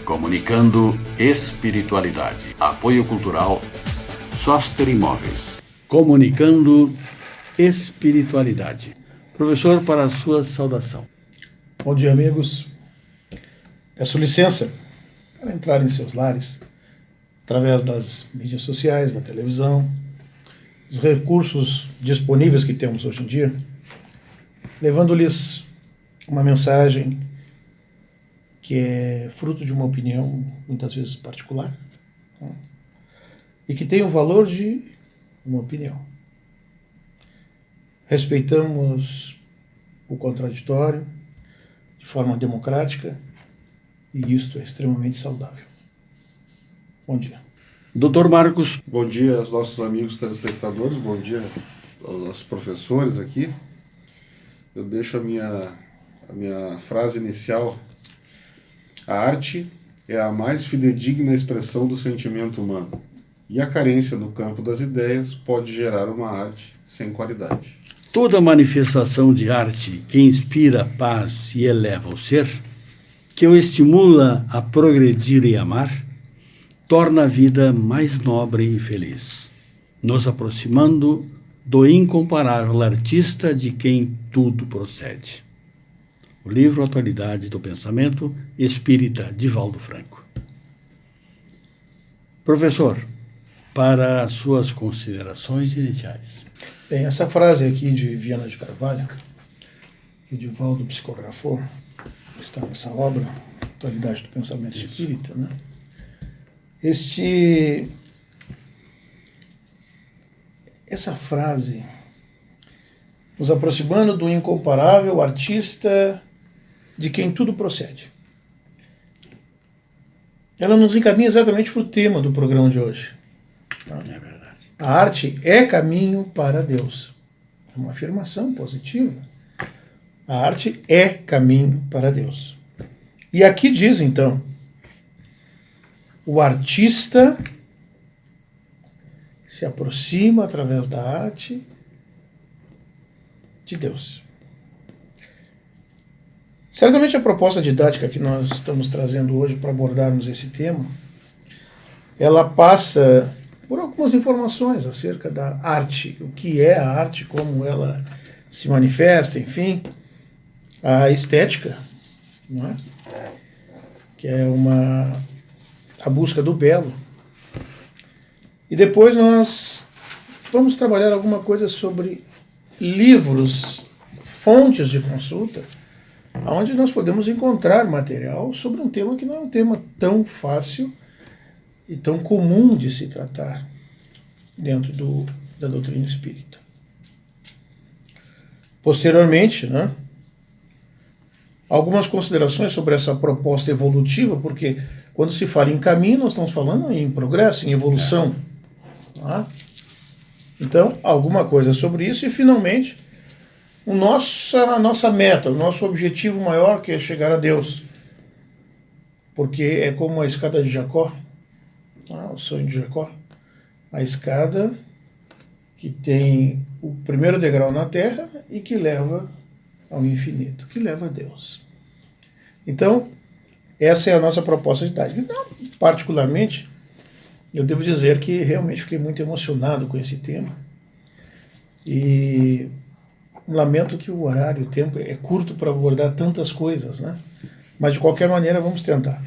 Comunicando espiritualidade. Apoio cultural Soster Imóveis. Comunicando espiritualidade. Professor, para a sua saudação. Bom dia, amigos. Peço licença para entrar em seus lares através das mídias sociais, da televisão, dos recursos disponíveis que temos hoje em dia, levando-lhes uma mensagem que é fruto de uma opinião, muitas vezes particular, e que tem o valor de uma opinião. Respeitamos o contraditório de forma democrática e isto é extremamente saudável. Bom dia. Dr. Marcos. Bom dia aos nossos amigos telespectadores, bom dia aos nossos professores aqui. Eu deixo a minha frase inicial. A arte é a mais fidedigna expressão do sentimento humano, e a carência no campo das ideias pode gerar uma arte sem qualidade. Toda manifestação de arte que inspira paz e eleva o ser, que o estimula a progredir e amar, torna a vida mais nobre e feliz, nos aproximando do incomparável artista de quem tudo procede. O livro Atualidade do Pensamento Espírita, de Divaldo Franco. Professor, para suas considerações iniciais. Bem, essa frase aqui de Viana de Carvalho, que o Divaldo psicografou, está nessa obra, Atualidade do Pensamento Espírita, né? Essa frase, nos aproximando do incomparável artista de quem tudo procede. Ela nos encaminha exatamente para o tema do programa de hoje. É verdade. A arte é caminho para Deus. É uma afirmação positiva. A arte é caminho para Deus. E aqui diz, então, o artista se aproxima através da arte de Deus. Certamente a proposta didática que nós estamos trazendo hoje para abordarmos esse tema, ela passa por algumas informações acerca da arte, o que é a arte, como ela se manifesta, enfim, a estética, não é? Que é a busca do belo. E depois nós vamos trabalhar alguma coisa sobre livros, fontes de consulta, onde nós podemos encontrar material sobre um tema que não é um tema tão fácil e tão comum de se tratar dentro da doutrina espírita. Posteriormente, né, algumas considerações sobre essa proposta evolutiva, porque quando se fala em caminho, nós estamos falando em progresso, em evolução. Tá? Então, alguma coisa sobre isso e, finalmente, a nossa meta, o nosso objetivo maior, que é chegar a Deus. Porque é como a escada de Jacó, o sonho de Jacó, a escada que tem o primeiro degrau na terra e que leva ao infinito, que leva a Deus. Então, essa é a nossa proposta didática. Então, particularmente, eu devo dizer que realmente fiquei muito emocionado com esse tema. E lamento que o horário, o tempo é curto para abordar tantas coisas, né? Mas, de qualquer maneira, vamos tentar.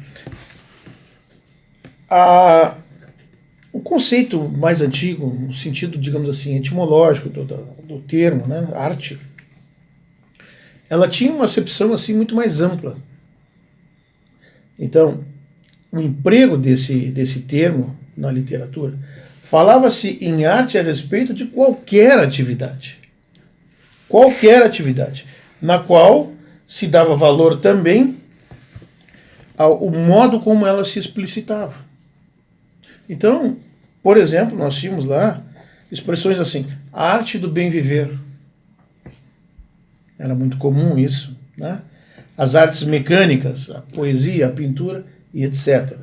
O conceito mais antigo, no sentido, digamos assim, etimológico do termo, né, arte, ela tinha uma acepção assim, muito mais ampla. Então, o emprego desse termo na literatura, falava-se em arte a respeito de qualquer atividade. Qualquer atividade, na qual se dava valor também ao modo como ela se explicitava. Então, por exemplo, nós tínhamos lá expressões assim, a arte do bem viver. Era muito comum isso, né? As artes mecânicas, a poesia, a pintura e etc.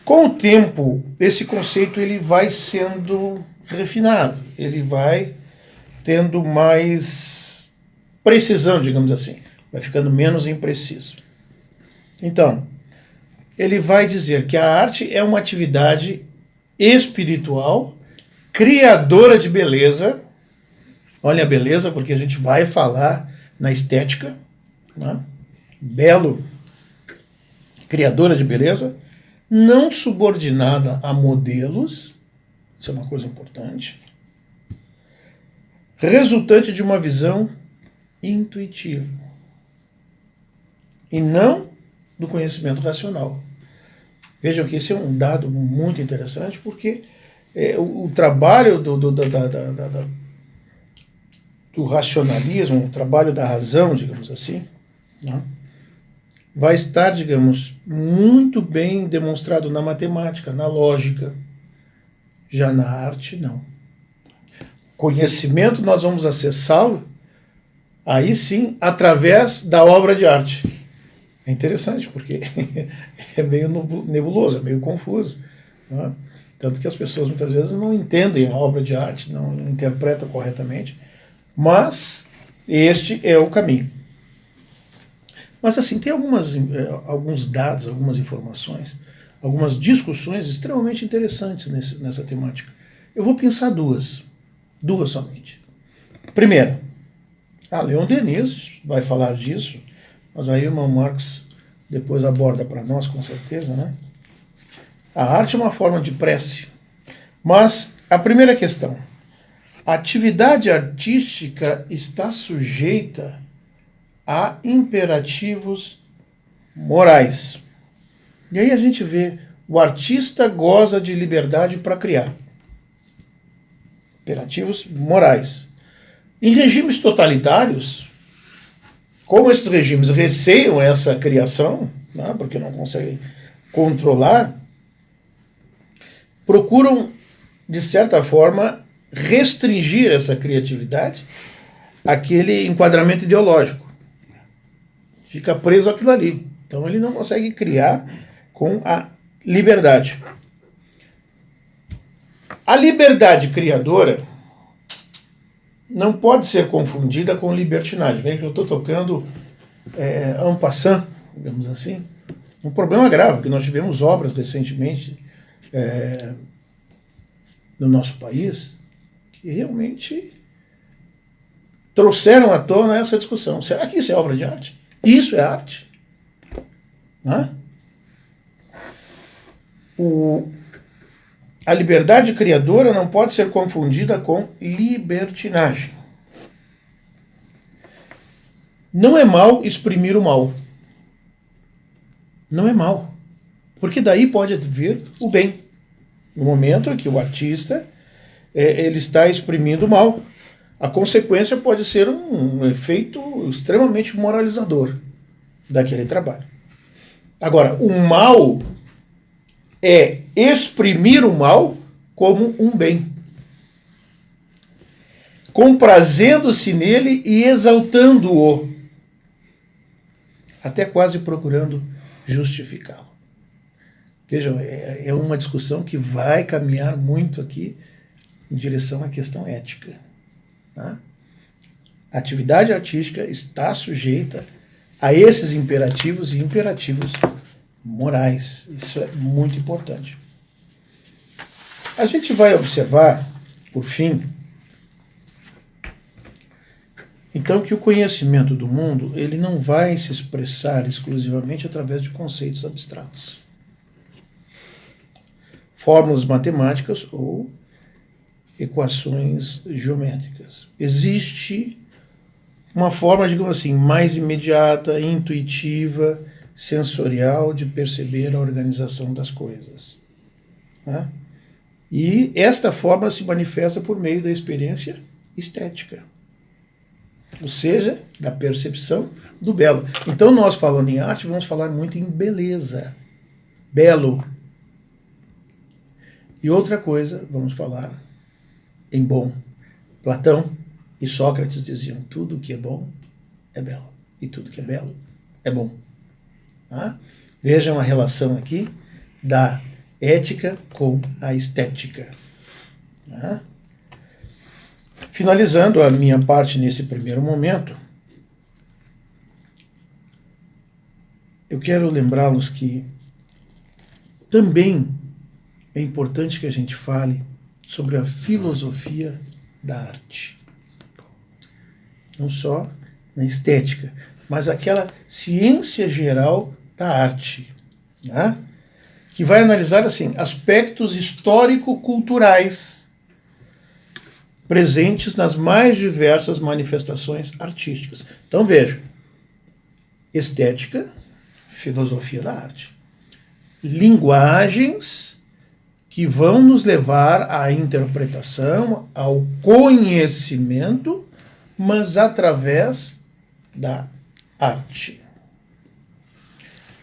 Com o tempo, esse conceito ele vai sendo refinado, ele vai tendo mais precisão, digamos assim, vai ficando menos impreciso. Então, ele vai dizer que a arte é uma atividade espiritual, criadora de beleza. Olha a beleza, porque a gente vai falar na estética, né? Belo, criadora de beleza, não subordinada a modelos, isso é uma coisa importante, resultante de uma visão intuitiva e não do conhecimento racional. Vejam que esse é um dado muito interessante, porque o trabalho do racionalismo, o trabalho da razão, digamos assim, né, vai estar, digamos, muito bem demonstrado na matemática, na lógica. Já na arte, não. Conhecimento nós vamos acessá-lo, aí sim, através da obra de arte. É interessante, porque é meio nebuloso, é meio confuso, né? Tanto que as pessoas muitas vezes não entendem a obra de arte, não interpretam corretamente, mas este é o caminho. Mas assim, tem alguns dados, algumas informações, algumas discussões extremamente interessantes nessa temática. Eu vou pensar duas somente. Primeira, Leon Denis vai falar disso, mas aí o irmão Marx depois aborda para nós, com certeza, né? A arte é uma forma de prece. Mas a primeira questão, a atividade artística está sujeita a imperativos morais. E aí a gente vê, o artista goza de liberdade para criar. Imperativos morais. Em regimes totalitários, como esses regimes receiam essa criação, né, porque não conseguem controlar, procuram, de certa forma, restringir essa criatividade àquele enquadramento ideológico. Fica preso àquilo ali. Então ele não consegue criar com a liberdade. A liberdade criadora não pode ser confundida com libertinagem. Veja que eu estou tocando en passant, digamos assim, um problema grave, porque nós tivemos obras recentemente no nosso país que realmente trouxeram à tona essa discussão. Será que isso é obra de arte? Isso é arte? Né? A liberdade criadora não pode ser confundida com libertinagem. Não é mal exprimir o mal. Não é mal. Porque daí pode vir o bem. No momento em que o artista ele está exprimindo o mal, a consequência pode ser um efeito extremamente moralizador daquele trabalho. Agora, o mal é exprimir o mal como um bem, comprazendo-se nele e exaltando-o, até quase procurando justificá-lo. Vejam, é uma discussão que vai caminhar muito aqui em direção à questão ética. Tá? A atividade artística está sujeita a esses imperativos e imperativos morais. Isso é muito importante. A gente vai observar, por fim, então, que o conhecimento do mundo ele não vai se expressar exclusivamente através de conceitos abstratos, fórmulas matemáticas ou equações geométricas. Existe uma forma, digamos assim, mais imediata, intuitiva, sensorial de perceber a organização das coisas. Né? E esta forma se manifesta por meio da experiência estética, ou seja, da percepção do belo. Então, nós falando em arte, vamos falar muito em beleza, belo. E outra coisa, vamos falar em bom. Platão e Sócrates diziam, tudo que é bom é belo, e tudo que é belo é bom. Tá? Vejam a relação aqui da ética com a estética. Tá? Finalizando a minha parte nesse primeiro momento, eu quero lembrá-los que também é importante que a gente fale sobre a filosofia da arte. Não só na estética, mas aquela ciência geral da arte, né? Que vai analisar assim, aspectos histórico-culturais presentes nas mais diversas manifestações artísticas. Então veja, estética, filosofia da arte. Linguagens que vão nos levar à interpretação, ao conhecimento, mas através da arte.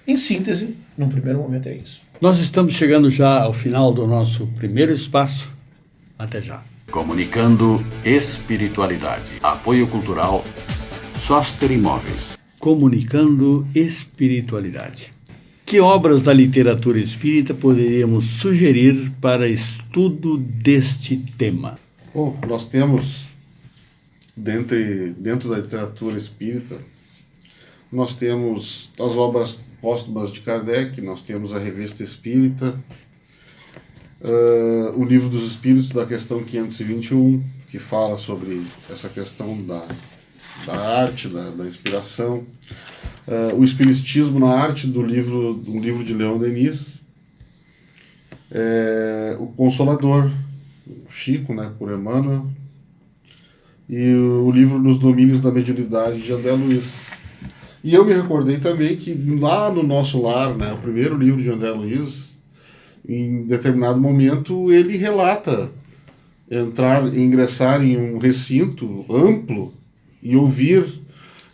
Em síntese, num primeiro momento é isso. Nós estamos chegando já ao final do nosso primeiro espaço. Até já. Comunicando espiritualidade. Apoio cultural Soster Imóveis. Comunicando espiritualidade. Que obras da literatura espírita poderíamos sugerir para estudo deste tema? Bom, nós temos, dentro da literatura espírita, nós temos as obras póstumas de Kardec, nós temos a Revista Espírita, o Livro dos Espíritos, da questão 521, que fala sobre essa questão da arte, da inspiração. O Espiritismo na Arte, um livro de Leon Denis. O Consolador, Chico, né, por Emmanuel. E o livro Nos Domínios da Mediunidade, de André Luiz. E eu me recordei também que lá no Nosso Lar, né, o primeiro livro de André Luiz, em determinado momento ele relata ingressar em um recinto amplo e ouvir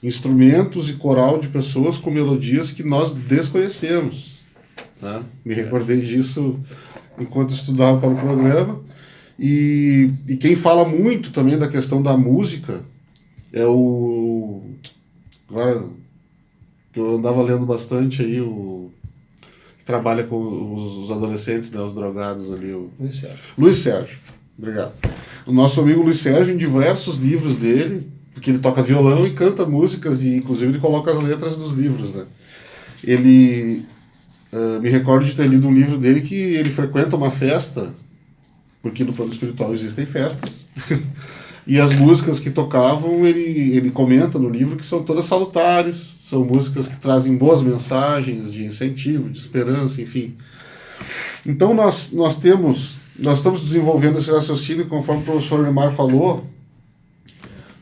instrumentos e coral de pessoas com melodias que nós desconhecemos, né? Me recordei disso enquanto estudava para o programa. E quem fala muito também da questão da música é agora que eu andava lendo bastante aí, que trabalha com os adolescentes, né, os drogados ali, Luiz Sérgio. Luiz Sérgio, obrigado. O nosso amigo Luiz Sérgio, em diversos livros dele, porque ele toca violão e canta músicas, e inclusive ele coloca as letras dos livros, né? Ele, me recordo de ter lido um livro dele que ele frequenta uma festa, porque no plano espiritual existem festas, e as músicas que tocavam, ele comenta no livro que são todas salutares, são músicas que trazem boas mensagens de incentivo, de esperança, enfim. Então nós estamos desenvolvendo esse raciocínio, conforme o professor Neymar falou,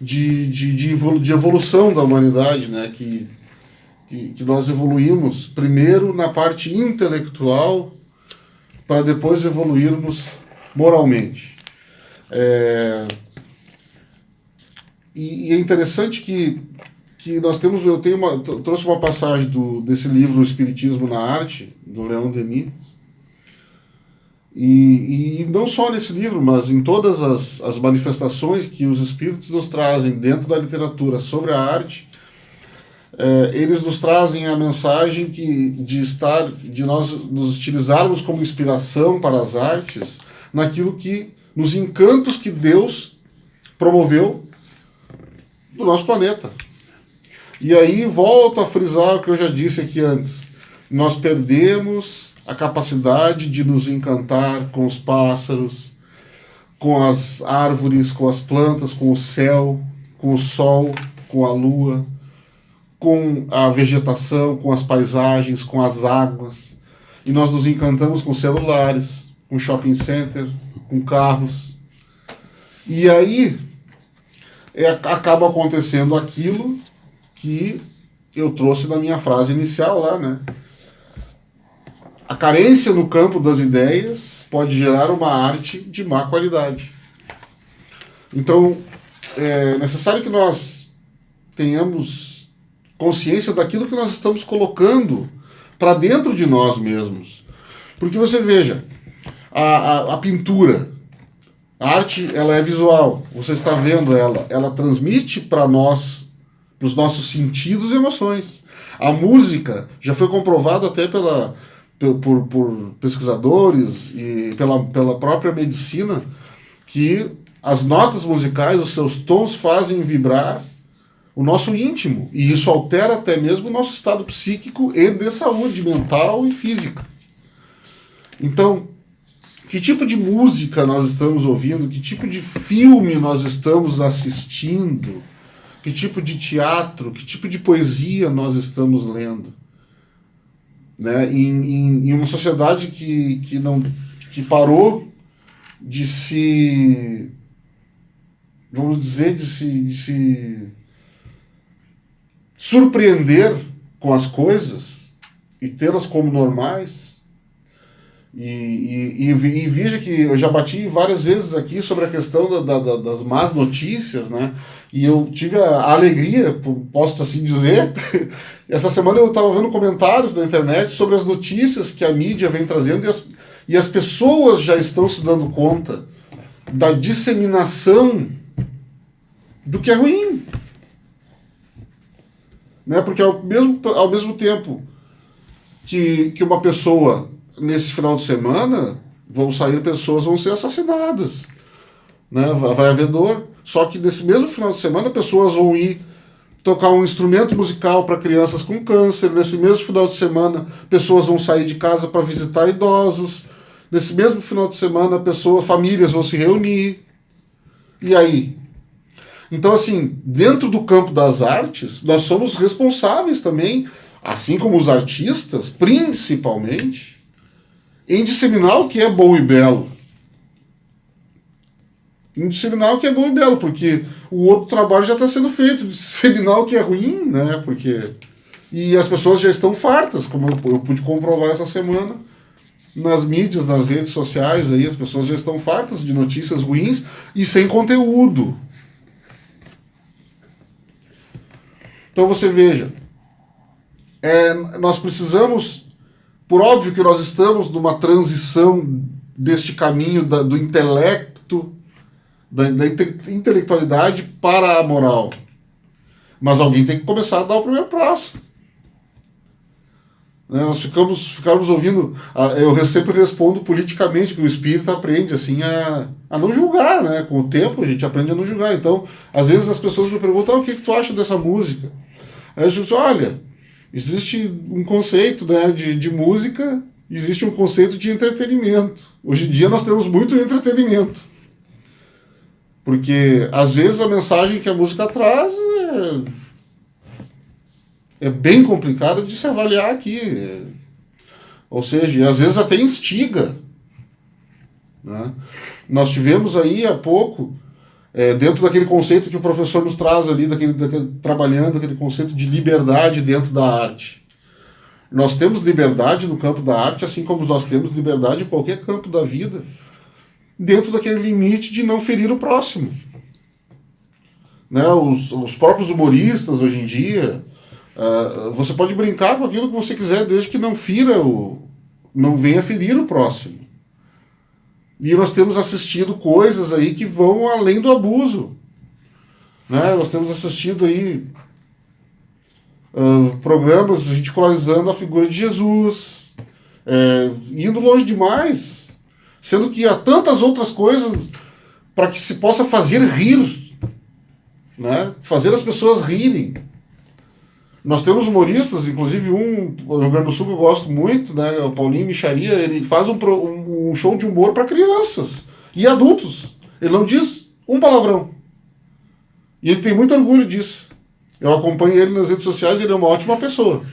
de evolução da humanidade, né? Que nós evoluímos primeiro na parte intelectual para depois evoluirmos moralmente. E é interessante que eu trouxe uma passagem desse livro, O Espiritismo na Arte, do Leon Denis, e não só nesse livro, mas em todas as manifestações que os espíritos nos trazem dentro da literatura sobre a arte, eles nos trazem a mensagem de nós nos utilizarmos como inspiração para as artes nos encantos que Deus promoveu no nosso planeta. E aí volto a frisar o que eu já disse aqui antes. Nós perdemos a capacidade de nos encantar com os pássaros, com as árvores, com as plantas, com o céu, com o sol, com a lua, com a vegetação, com as paisagens, com as águas. E nós nos encantamos com celulares, com shopping center, com carros. E aí acaba acontecendo aquilo que eu trouxe na minha frase inicial lá, né? A carência no campo das ideias pode gerar uma arte de má qualidade. Então, é necessário que nós tenhamos consciência daquilo que nós estamos colocando para dentro de nós mesmos. Porque você veja, a pintura, a arte, ela é visual, você está vendo ela transmite para nós, para os nossos sentidos e emoções. A música já foi comprovado até por pesquisadores e pela própria medicina, que as notas musicais, os seus tons fazem vibrar o nosso íntimo, e isso altera até mesmo o nosso estado psíquico e de saúde mental e física. Então, que tipo de música nós estamos ouvindo, que tipo de filme nós estamos assistindo, que tipo de teatro, que tipo de poesia nós estamos lendo? Né? Em uma sociedade que parou de se, vamos dizer, de se surpreender com as coisas e tê-las como normais. E veja que eu já bati várias vezes aqui sobre a questão das más notícias, né? E eu tive a alegria, posso assim dizer, essa semana eu estava vendo comentários na internet sobre as notícias que a mídia vem trazendo e as pessoas já estão se dando conta da disseminação do que é ruim. Né? Porque ao mesmo tempo que uma pessoa, nesse final de semana, vão ser assassinadas. Né? Vai haver dor. Só que nesse mesmo final de semana, pessoas vão ir tocar um instrumento musical para crianças com câncer. Nesse mesmo final de semana, pessoas vão sair de casa para visitar idosos. Nesse mesmo final de semana, famílias vão se reunir. E aí? Então, assim, dentro do campo das artes, nós somos responsáveis também, assim como os artistas, principalmente, em disseminar o que é bom e belo. Em disseminar o que é bom e belo, porque o outro trabalho já está sendo feito, disseminar o que é ruim, né? E as pessoas já estão fartas, como eu pude comprovar essa semana, nas mídias, nas redes sociais, aí, as pessoas já estão fartas de notícias ruins e sem conteúdo. Então você veja, nós precisamos, por óbvio que nós estamos numa transição deste caminho do intelecto, da intelectualidade para a moral. Mas alguém tem que começar a dar o primeiro passo. Nós ficamos ouvindo, eu sempre respondo politicamente que o espírito aprende assim a não julgar, né? Com o tempo a gente aprende a não julgar. Então, às vezes as pessoas me perguntam, o que tu acha dessa música? Aí eu digo, olha, existe um conceito, né, de música, existe um conceito de entretenimento. Hoje em dia nós temos muito entretenimento. Porque, às vezes, a mensagem que a música traz é bem complicada de se avaliar aqui. Ou seja, às vezes até instiga. Né? Nós tivemos aí há pouco, dentro daquele conceito que o professor nos traz ali, trabalhando aquele conceito de liberdade dentro da arte. Nós temos liberdade no campo da arte, assim como nós temos liberdade em qualquer campo da vida, dentro daquele limite de não ferir o próximo. Né? Os próprios humoristas, hoje em dia, você pode brincar com aquilo que você quiser, desde que não venha ferir o próximo. E nós temos assistido coisas aí que vão além do abuso. Né? Nós temos assistido aí programas ridicularizando a figura de Jesus, indo longe demais, sendo que há tantas outras coisas para que se possa fazer rir, né? Fazer as pessoas rirem. Nós temos humoristas, inclusive no Rio Grande do Sul que eu gosto muito, né? O Paulinho Micharia, ele faz um show de humor para crianças e adultos. Ele não diz um palavrão. E ele tem muito orgulho disso. Eu acompanho ele nas redes sociais, ele é uma ótima pessoa.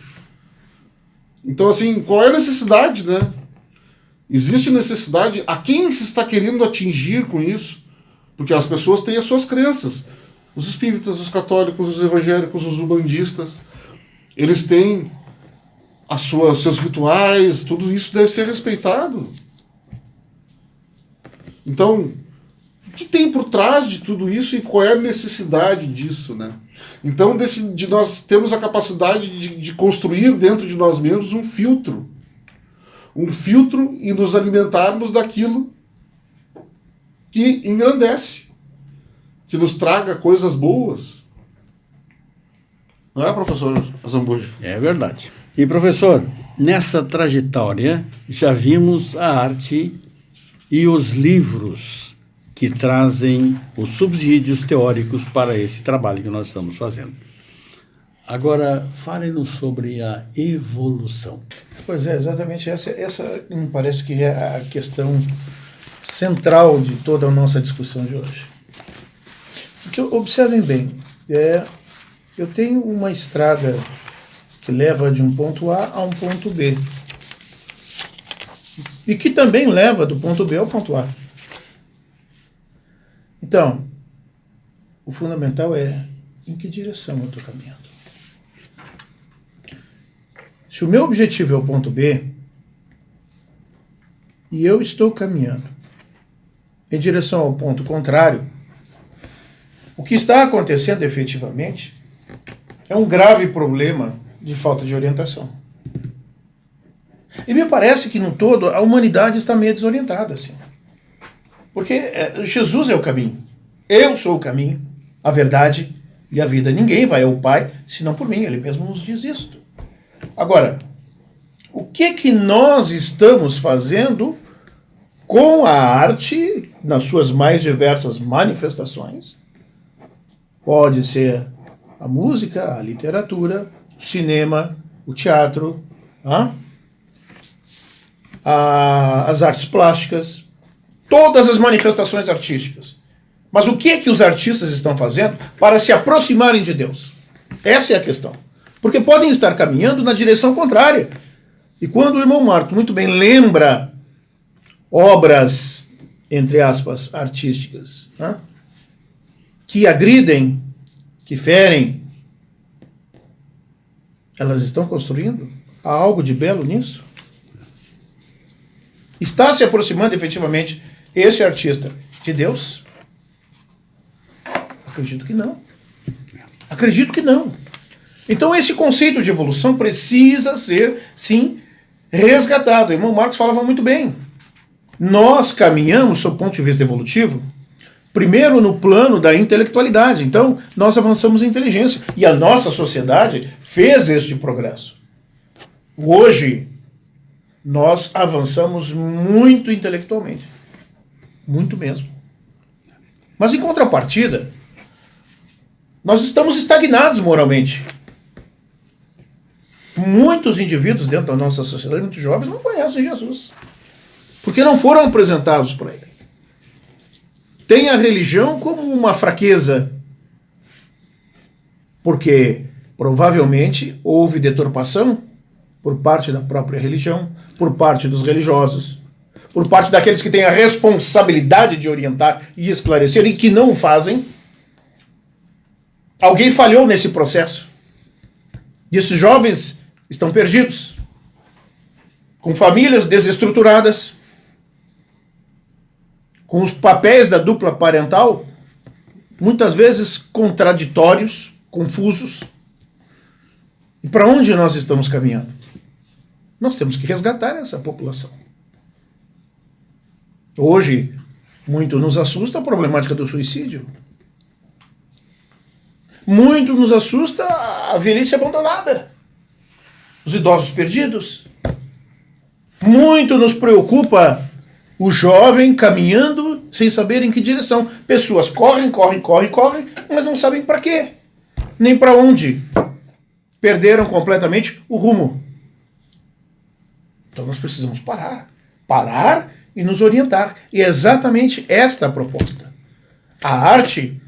Então, assim, qual é a necessidade, né? Existe necessidade. A quem se está querendo atingir com isso? Porque as pessoas têm as suas crenças. Os espíritas, os católicos, os evangélicos, os umbandistas, eles têm seus rituais, tudo isso deve ser respeitado. Então, o que tem por trás de tudo isso e qual é a necessidade disso, né? Então, de nós temos a capacidade de construir dentro de nós mesmos um filtro e nos alimentarmos daquilo que engrandece, que nos traga coisas boas. Não é, professor Azambuja? É verdade. E, professor, nessa trajetória já vimos a arte e os livros que trazem os subsídios teóricos para esse trabalho que nós estamos fazendo. Agora, fale-nos sobre a evolução. Pois é, exatamente essa me parece que é a questão central de toda a nossa discussão de hoje. Então, observem bem, eu tenho uma estrada que leva de um ponto A a um ponto B, e que também leva do ponto B ao ponto A. Então, o fundamental é em que direção eu estou caminhando. Se o meu objetivo é o ponto B, e eu estou caminhando em direção ao ponto contrário, o que está acontecendo efetivamente é um grave problema de falta de orientação. E me parece que, no todo, a humanidade está meio desorientada, assim. Porque Jesus é o caminho. Eu sou o caminho, a verdade e a vida. Ninguém vai ao Pai senão por mim. Ele mesmo nos diz isto. Agora, o que nós estamos fazendo com a arte nas suas mais diversas manifestações? Pode ser a música, a literatura, o cinema, o teatro, as artes plásticas, todas as manifestações artísticas. Mas o que os artistas estão fazendo para se aproximarem de Deus? Essa é a questão. Porque podem estar caminhando na direção contrária. E quando o irmão Marcos muito bem lembra obras, entre aspas, artísticas, que agridem, que ferem, elas estão construindo? Há algo de belo nisso? Está se aproximando efetivamente esse artista de Deus? Acredito que não. Acredito que não. Então esse conceito de evolução precisa ser, sim, resgatado. O irmão Marcos falava muito bem. Nós caminhamos, sob o ponto de vista evolutivo, primeiro no plano da intelectualidade. Então, nós avançamos em inteligência. E a nossa sociedade fez este progresso. Hoje, nós avançamos muito intelectualmente. Muito mesmo. Mas, em contrapartida, nós estamos estagnados moralmente. Muitos indivíduos dentro da nossa sociedade, muitos jovens, não conhecem Jesus. Porque não foram apresentados para ele. Tem a religião como uma fraqueza, porque provavelmente houve deturpação por parte da própria religião, por parte dos religiosos, por parte daqueles que têm a responsabilidade de orientar e esclarecer e que não o fazem. Alguém falhou nesse processo. E esses jovens estão perdidos, com famílias desestruturadas, com os papéis da dupla parental, muitas vezes contraditórios, confusos. E para onde nós estamos caminhando? Nós temos que resgatar essa população. Hoje, muito nos assusta a problemática do suicídio. Muito nos assusta a velhice abandonada, os idosos perdidos. Muito nos preocupa o jovem caminhando sem saber em que direção. Pessoas correm, mas não sabem para quê, nem para onde. Perderam completamente o rumo. Então nós precisamos parar e nos orientar. E é exatamente esta a proposta. A arte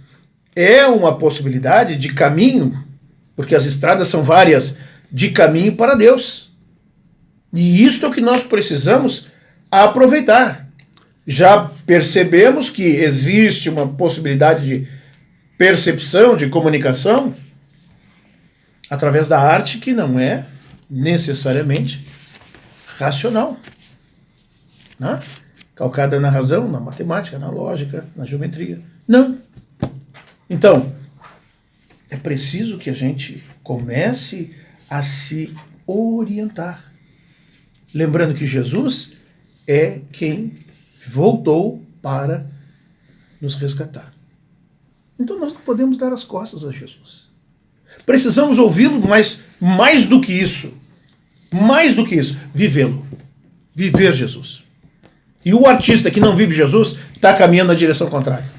é uma possibilidade de caminho, porque as estradas são várias, de caminho para Deus. E isto é o que nós precisamos aproveitar. Já percebemos que existe uma possibilidade de percepção, de comunicação, através da arte que não é necessariamente racional, né? Calcada na razão, na matemática, na lógica, na geometria. Não. Então, é preciso que a gente comece a se orientar. Lembrando que Jesus é quem voltou para nos resgatar. Então nós não podemos dar as costas a Jesus. Precisamos ouvi-lo, mas mais do que isso, vivê-lo. Viver Jesus. E o artista que não vive Jesus está caminhando na direção contrária.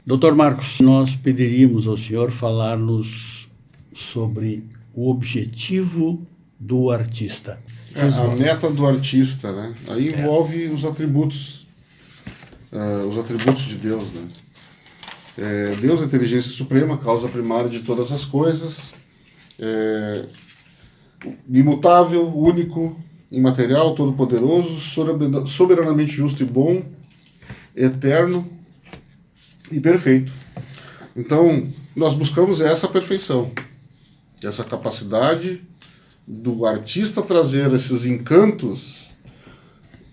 Dr. Marcos, nós pediríamos ao senhor falar-nos sobre o objetivo do artista? A meta do artista, né? Aí envolve os atributos de Deus, né? Deus é a inteligência suprema, causa primária de todas as coisas, imutável, único, imaterial, todo-poderoso, soberanamente justo e bom, eterno e perfeito. Então, nós buscamos essa perfeição, essa capacidade do artista trazer esses encantos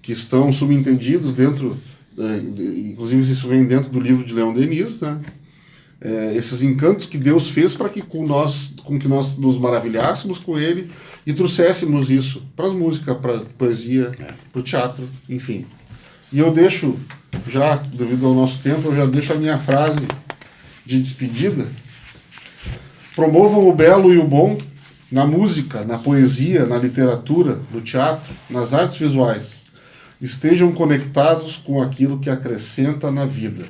que estão subentendidos dentro, inclusive isso vem dentro do livro de Leon Denis, né? Esses encantos que Deus fez para que com que nós nos maravilhássemos com ele e trouxéssemos isso para a música, para a poesia, para o teatro, enfim. E eu deixo, já devido ao nosso tempo, eu já deixo a minha frase de despedida. Promovam o belo e o bom na música, na poesia, na literatura, no teatro, nas artes visuais. Estejam conectados com aquilo que acrescenta na vida,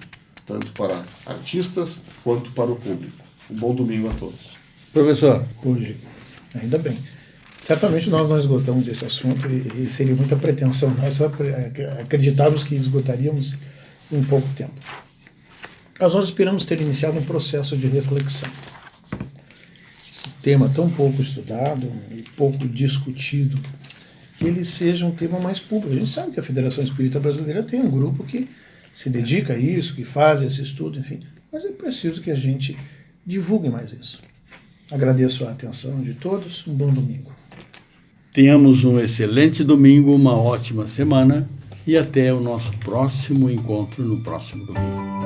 tanto para artistas quanto para o público. Um bom domingo a todos. Professor. Hoje, ainda bem. Certamente nós não esgotamos esse assunto e seria muita pretensão nossa acreditarmos que esgotaríamos em pouco tempo. Mas nós esperamos ter iniciado um processo de reflexão. Tema tão pouco estudado e pouco discutido, que ele seja um tema mais público. A gente sabe que a Federação Espírita Brasileira tem um grupo que se dedica a isso, que faz esse estudo, enfim. Mas é preciso que a gente divulgue mais isso. Agradeço a atenção de todos. Um bom domingo. Tenhamos um excelente domingo, uma ótima semana e até o nosso próximo encontro no próximo domingo.